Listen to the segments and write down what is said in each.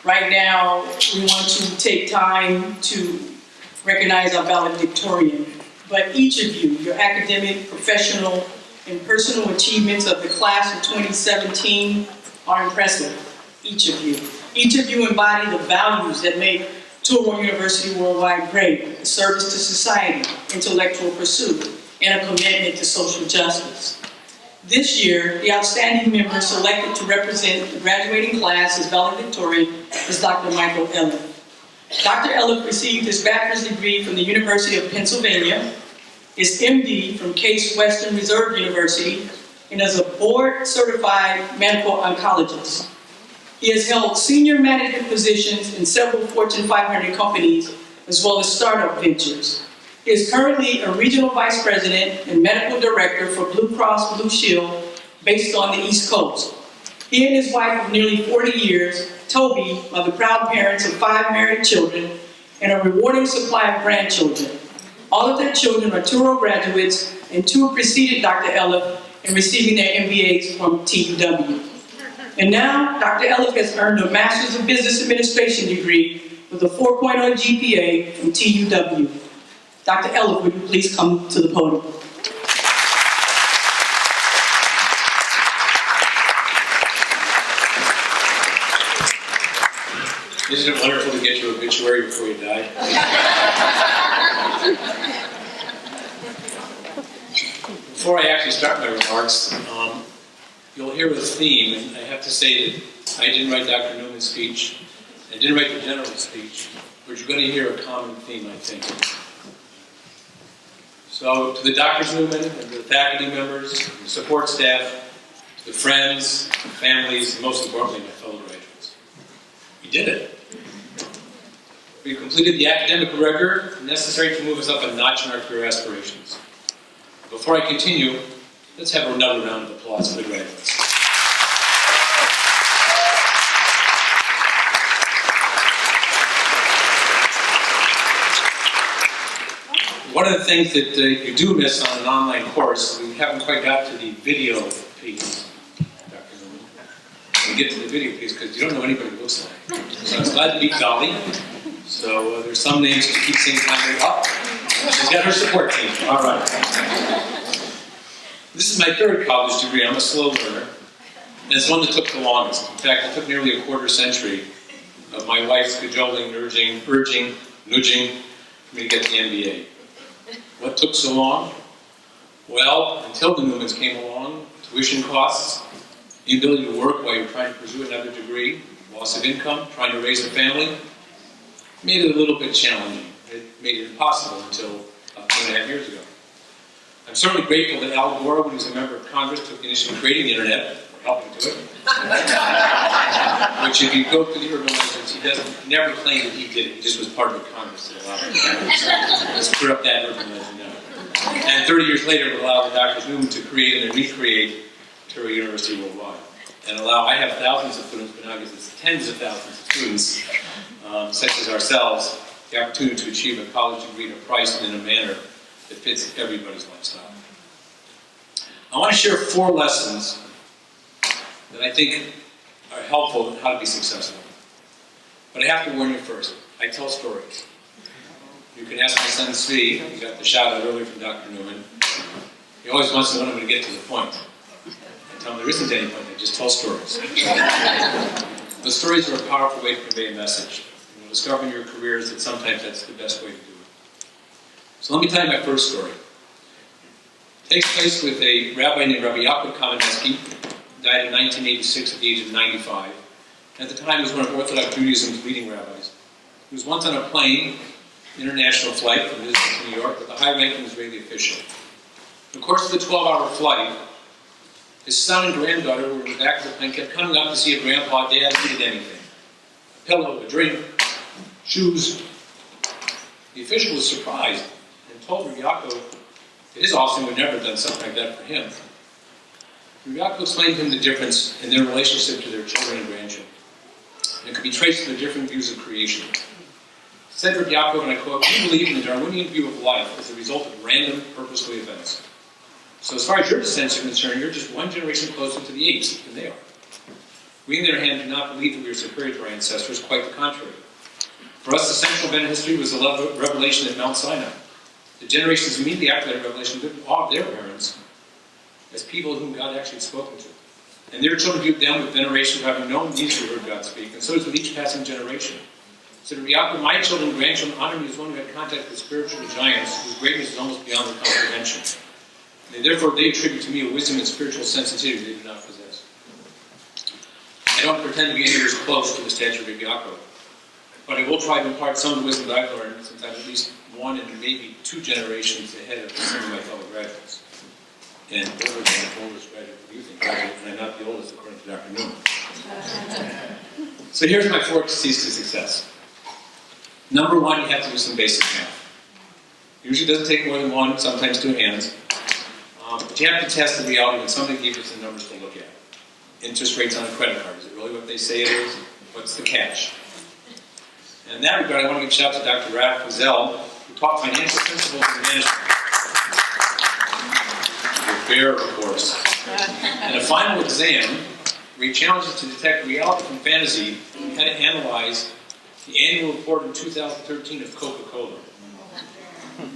Right now, we want to take time to recognize our valedictorian, but each of you, your academic, professional, and personal achievements of the class of 2017 are impressive, each of you. Each of you embody the values that make TUW University Worldwide great: a service to society, intellectual pursuit, and a commitment to social justice. This year, the outstanding member selected to represent the graduating class as valedictorian is Dr. Michael Eleff. Dr. Eleff received his bachelor's degree from the University of Pennsylvania, his MD from Case Western Reserve University, and is a board-certified medical oncologist. He has held senior management positions in several Fortune 500 companies, as well as startup ventures. He is currently a regional vice president and medical director for Blue Cross Blue Shield based on the East Coast. He and his wife of nearly 40 years, Toby, are the proud parents of 5 married children and a rewarding supply of grandchildren. All of their children are TUW graduates, and 2 preceded Dr. Eleff in receiving their MBAs from TUW. And now, Dr. Eleff has earned a Master's of Business Administration degree with a 4.0 GPA from TUW. Dr. Eleff, would you please come to the podium? Isn't it wonderful to get your obituary before you die? Before I actually start my remarks, you'll hear a theme, and I have to say that I didn't write Dr. Newman's speech, I didn't write the general's speech, but you're going to hear a common theme, I think. So, to the Drs. Newman and the faculty members, the support staff, to the friends, the families, and most importantly, my fellow graduates, we did it. We completed the academic rigor necessary to move us up a notch in our career aspirations. Before I continue, let's have another round of applause for the graduates. One of the things that you do miss on an online course, we haven't quite got to the video piece, Dr. Newman. We get to the video piece because you don't know what anybody looks like. So I was glad to meet Dolly. So there's some names to keep saying time up. She's got her support team. All right. This is my 3rd college degree. I'm a slow learner. And it's one that took the longest. In fact, it took nearly a quarter century of my wife's cajoling, urging, nudging for me to get the MBA. What took so long? Well, until the Newmans came along, tuition costs, the ability to work while you're trying to pursue another degree, loss of income, trying to raise a family, made it a little bit challenging. It made it impossible until about 2.5 years ago. I'm certainly grateful that Al Gore, when he was a member of Congress, took the initiative of creating the internet, or helping to it. Which, if you go through the urban legends, he never claimed that he did it. He just was part of the Congress that allowed it. Let's clear up that urban legend now. And 30 years later, it allowed the Drs. Newman to create and recreate TUW University Worldwide. And I have thousands of students, but now I guess it's tens of thousands of students, such as ourselves, the opportunity to achieve a college degree at a price and in a manner that fits everybody's lifestyle. I want to share 4 lessons that I think are helpful in how to be successful. But I have to warn you first, I tell stories. You can ask my son Svi, he got the shout out earlier from Dr. Newman. He always wants to know when I'm going to get to the point. I tell him there isn't any point, I just tell stories. The stories are a powerful way to convey a message. You'll discover in your careers that sometimes that's the best way to do it. So let me tell you my first story. It takes place with a rabbi named Rabbi Yaakov Kamenetsky, died in 1986 at the age of 95. At the time, he was one of Orthodox Judaism's leading rabbis. He was once on a plane, international flight from Israel to New York, with a high-ranking Israeli official. In the course of the 12-hour flight, his son and granddaughter who were in the back of the plane, kept coming up to see if Grandpa Dad needed anything. A pillow, a drink, shoes. The official was surprised and told Rabbi Yaakov that his offspring would never have done something like that for him. Rabbi Yaakov explained to him the difference in their relationship to their children and grandchildren. And it could be traced to their different views of creation. Said Rabbi Yaakov, and I quote, "We believe in the Darwinian view of life as a result of random, purposeful events. So as far as your descendants are concerned, you're just one generation closer to the apes than they are. We, on the other hand, do not believe that we are superior to our ancestors, quite the contrary. For us, the central event in history was the revelation at Mount Sinai. The generations immediately after that revelation lived in awe of their parents as people whom God actually had spoken to. And their children viewed them with veneration for having known these who heard God speak, and so is with each passing generation. So to reality, my children and grandchildren honor me as one who had contact with spiritual giants whose greatness is almost beyond their comprehension. And therefore, they attribute to me a wisdom and spiritual sensitivity they do not possess. I don't pretend to be anywhere close to the stature of Yaakov, but I will try to impart some of the wisdom that I've learned since I'm at least one and maybe two generations ahead of some of my fellow graduates. And older than the oldest graduate of youth graduate, and I'm not the oldest according to Dr. Newman. So here's my 4 keys to success. Number 1, you have to do some basic math. Usually doesn't take more than 1, sometimes 2 hands. But you have to test the reality when somebody gives you some numbers to look at. Interest rates on a credit card. Is it really what they say it is? What's the catch? And in that regard, I want to give a shout out to Dr. Ralph Fazell, who taught financial principles in management. Bear, of course. In a final exam, where he challenged us to detect reality from fantasy, we had to analyze the annual report in 2013 of Coca-Cola.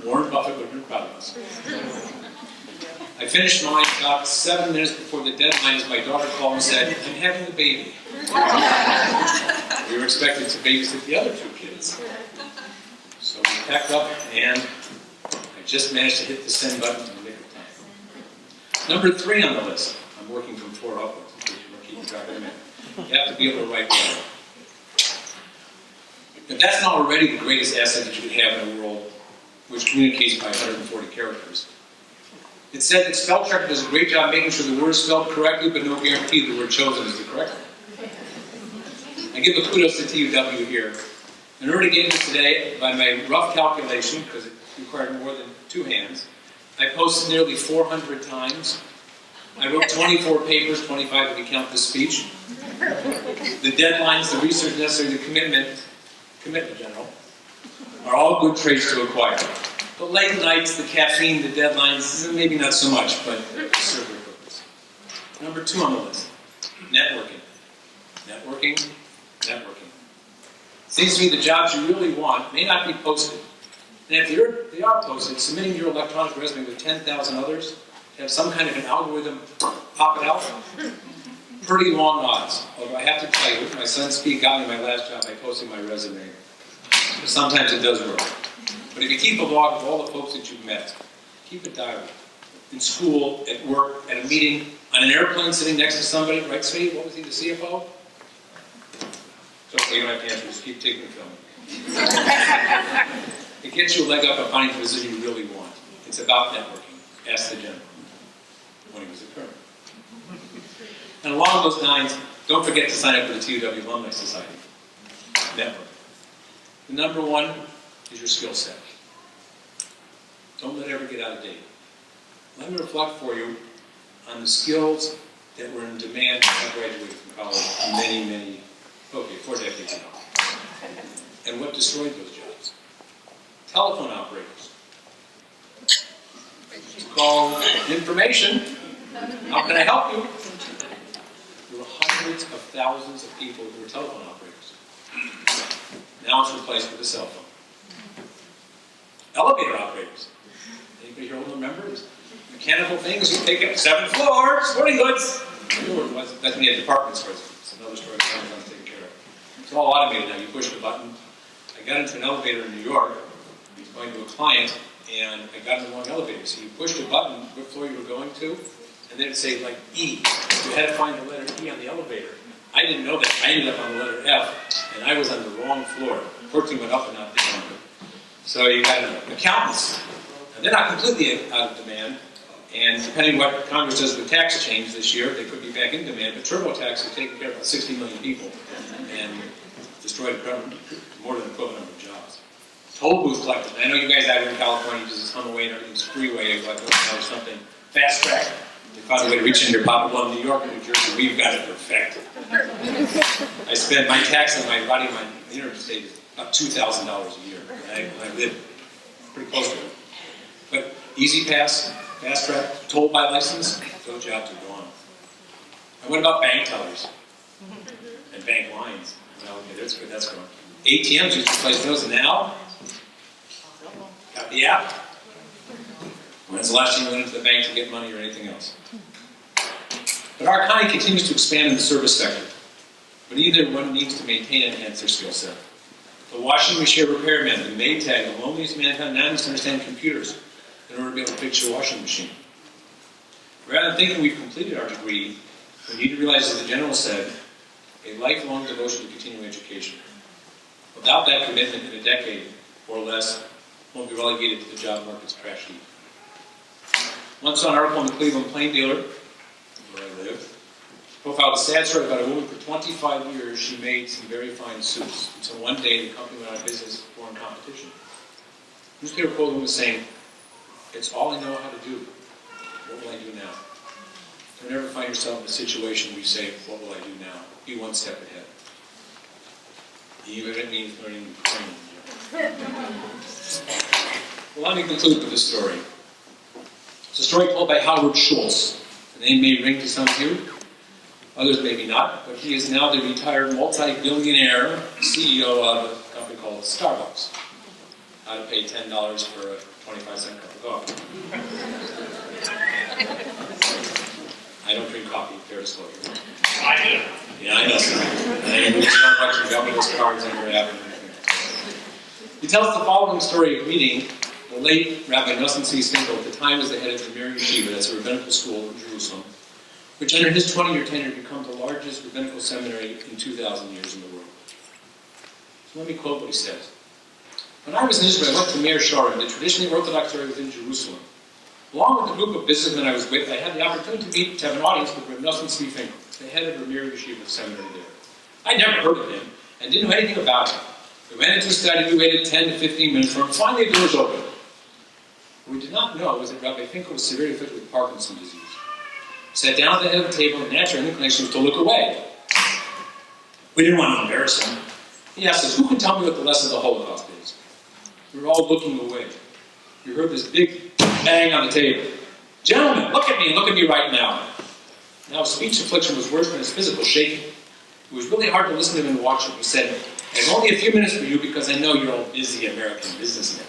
Warren Buffett would have been proud of us. I finished mine about 7 minutes before the deadline as my daughter called and said, "I'm having a baby." We were expected to babysit the other 2 kids. So we packed up and I just managed to hit the send button in the nick of time. Number 3 on the list. I'm working from 4 upwards, in case you weren't keeping track of a minute. You have to be able to write well. If that's not already the greatest asset that you could have in a world which communicates by 140 characters. It's said that spell checker does a great job making sure the word is spelled correctly, but no guarantee the word chosen is the correct one. I give a kudos to TUW here. In order to get this today, by my rough calculation, because it required more than 2 hands, I posted nearly 400 times. I wrote 24 papers, 25 if you count this speech. The deadlines, the research necessary, the commitment general, are all good traits to acquire. The late nights, the caffeine, the deadlines, maybe not so much, but serve their purpose. Number 2 on the list, networking. Networking. Seems to me the jobs you really want may not be posted. And if they are posted, submitting your electronic resume with 10,000 others, to have some kind of an algorithm pop it out, pretty long odds. Although I have to tell you, my son's speed got me my last job by posting my resume. But sometimes it does work. But if you keep a log of all the folks that you've met, keep a diary. In school, at work, at a meeting, on an airplane sitting next to somebody, right, Sweetie? What was he, the CFO? So you don't have to answer, just keep taking the film. It gets you a leg up on finding the position you really want. It's about networking. Ask the general when he was a colonel. And along those lines, don't forget to sign up for the TUW Alumni Society. Network. The number 1 is your skill set. Don't let it ever get out of date. Let me reflect for you on the skills that were in demand when I graduated from college 4 decades ago. And what destroyed those jobs? Telephone operators. To call information. How can I help you? There were hundreds of thousands of people who were telephone operators. Now it's replaced with a cell phone. Elevator operators. Anybody here remember? Mechanical things you take up 7 floors, sporting goods. That's when you had department stores. It's another story I'm going to take care of. It's all automated now. You push the button. I got into an elevator in New York. I was going to a client, and I got in the wrong elevator. So you pushed a button, what floor you were going to, and then it'd say like E. You had to find the letter E on the elevator. I didn't know that. I ended up on the letter F, and I was on the wrong floor. Fortunately, went up and not down. So you got accountants. And they're not completely out of demand. And depending on what Congress does with tax change this year, they could be back in demand. But TurboTax has taken care of about 60 million people and destroyed more than the equivalent number of jobs. Toll booth collectors. I know you guys out here in California just hum away and everything's freeway, but there's something fast track. They found a way to reach into your pocket. Well, in New York and New Jersey, we've got it perfected. I spend my tax on my body, my interstate is about $2,000 a year. And I live pretty close to it. But Easy Pass, Fast Track, toll by license, those jobs are gone. And what about bank tellers? And bank lines. Well, okay, that's good, that's going. ATMs used to replace those, and now? Got the app. When's the last time you went into the bank to get money or anything else? But our economy continues to expand in the service sector. But either one needs to maintain and enhance their skill set. The washing machine repairman, the maid tag, the loneliest mankind now needs to understand computers in order to be able to fix your washing machine. Rather than thinking we've completed our degree, we need to realize, as the general said, a lifelong devotion to continuing education. Without that commitment, in a decade or less, we'll be relegated to the job market's crash heap. Once saw an article in the Cleveland Plain Dealer, where I live, profiled a sad story about a woman for 25 years. She made some very fine suits until one day the company went out of business for foreign competition. The newspaper quote was saying, "It's all I know how to do. What will I do now?" Don't ever find yourself in a situation where you say, "What will I do now?" Be one step ahead. Even if it means learning Ukrainian. Well, let me conclude with this story. It's a story told by Howard Schultz. The name may ring to some of you, others maybe not, but he is now the retired multi-billionaire CEO of a company called Starbucks. How to pay $10 for a 25-cent cup of coffee. I don't drink coffee, fair disclosure. I do. Yeah, I know. I didn't go to Starbucks and got me those cards and we're having anything. He tells the following story of meeting the late Rabbi Nosson C. Stinkel, at the time as the head of the Mir Yeshiva, that's a rabbinical school in Jerusalem, which under his 20-year tenure becomes the largest rabbinical seminary in 2,000 years in the world. So let me quote what he says. When I was in Israel, I went to Meir Sharim, the traditionally Orthodox area within Jerusalem. Along with the group of businessmen I was with, I had the opportunity to have an audience with Rabbi Nosson C. Finkel, the head of the Mir Yeshiva seminary there. I never heard of him and didn't know anything about him. We went into the study, we waited 10 to 15 minutes for him. Finally, the doors opened. What we did not know was that Rabbi Finkel was severely afflicted with Parkinson's disease. He sat down at the head of the table, and natural inclination was to look away. We didn't want to embarrass him. He asked us, "Who can tell me what the lesson of the Holocaust is?" We were all looking away. We heard this big bang on the table. "Gentlemen, look at me and look at me right now." Now his speech affliction was worse than his physical shaking. It was really hard to listen to him and watch him. He said, "I have only a few minutes for you because I know you're all busy American businessmen."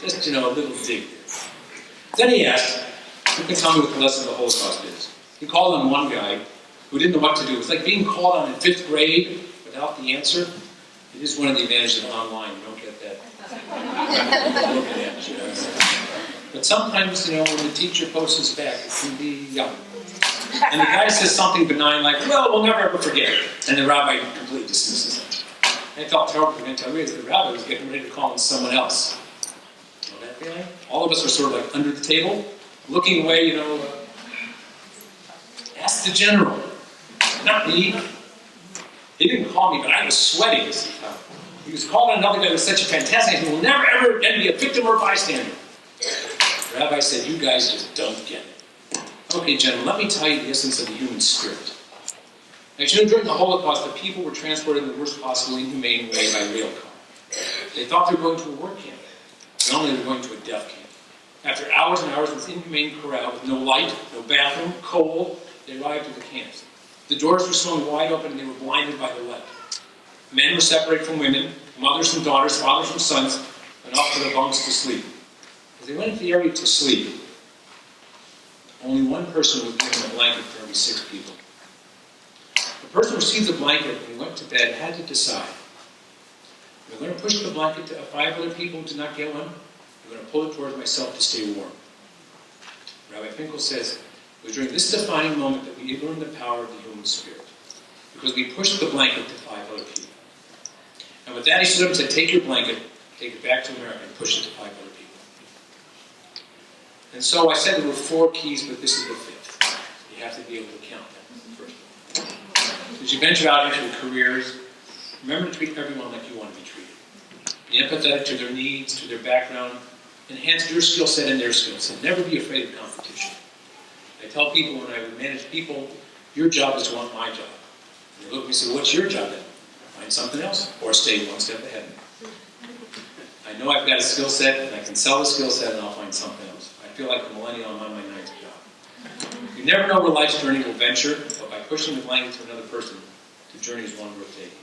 Just, a little dig there. Then he asked, "Who can tell me what the lesson of the Holocaust is?" He called on one guy who didn't know what to do. It was like being called on in 5th grade without the answer. It is one of the advantages of online. You don't get that looking at you. But sometimes, when the teacher posts his back, it can be young. And the guy says something benign like, "Well, we'll never ever forget it." And the rabbi completely dismisses it. And I felt terrible for him to realize the rabbi was getting ready to call on someone else. You know that feeling? All of us are sort of like under the table, looking away, ask the general. Not me. He didn't call me, but I was sweating. He was calling another guy who was such a fantastic, he will never ever again be a victim or bystander. The rabbi said, "You guys just don't get it." Okay, gentlemen, let me tell you the essence of the human spirit. Actually, during the Holocaust, the people were transported in the worst possible inhumane way by rail car. They thought they were going to a work camp, but only they were going to a death camp. After hours and hours in this inhumane corral with no light, no bathroom, cold, they arrived at the camps. The doors were swung wide open and they were blinded by the light. Men were separated from women, mothers from daughters, fathers from sons, and off to their bunks to sleep. As they went into the area to sleep, only one person was given a blanket for every 6 people. The person who received the blanket when he went to bed had to decide. Am I going to push the blanket to 5 other people who did not get one? I'm going to pull it towards myself to stay warm. Rabbi Finkel says, it was during this defining moment that we learned the power of the human spirit. Because we pushed the blanket to 5 other people. And with that, he stood up and said, "Take your blanket, take it back to America, and push it to 5 other people." And so I said there were 4 keys, but this is the 5th. You have to be able to count them first. As you venture out into your careers, remember to treat everyone like you want to be treated. Be empathetic to their needs, to their background. Enhance your skill set and their skill set. Never be afraid of competition. I tell people when I manage people, your job is to want my job. And they look at me and say, "What's your job then?" Find something else, or stay one step ahead. I know I've got a skill set, and I can sell the skill set, and I'll find something else. I feel like a millennial, I'm on my 9th job. You never know where life's journey will venture, but by pushing the blanket to another person, The journey is one worth taking.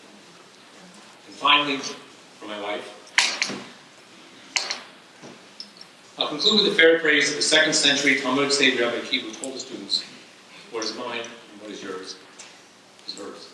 And finally, for my wife, I'll conclude with a fair praise of the 2nd century Talmudic sage Rabbi Akiva, who told the students, what is mine and what is yours is hers.